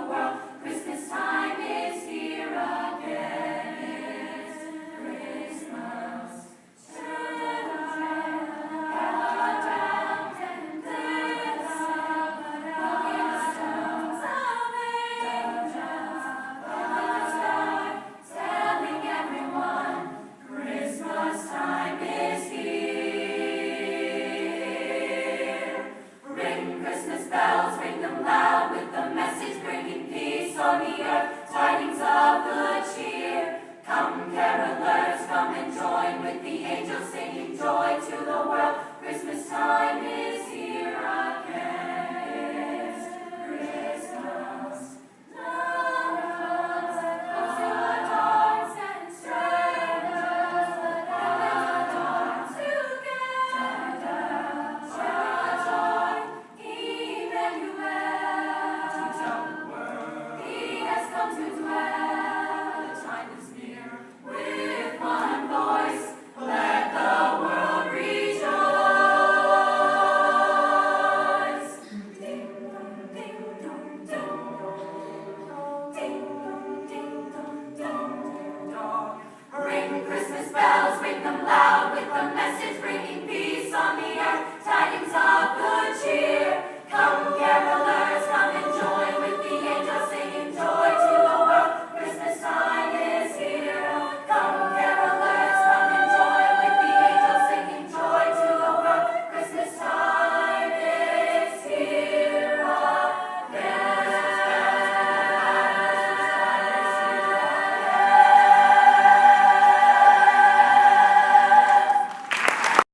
world. Christmas time is here again. It's Christmas. Count down and dance. Looking the stones of angels in the sky, telling everyone Christmas time is here. Ring Christmas bells, ring them loud with the message bringing peace on the earth.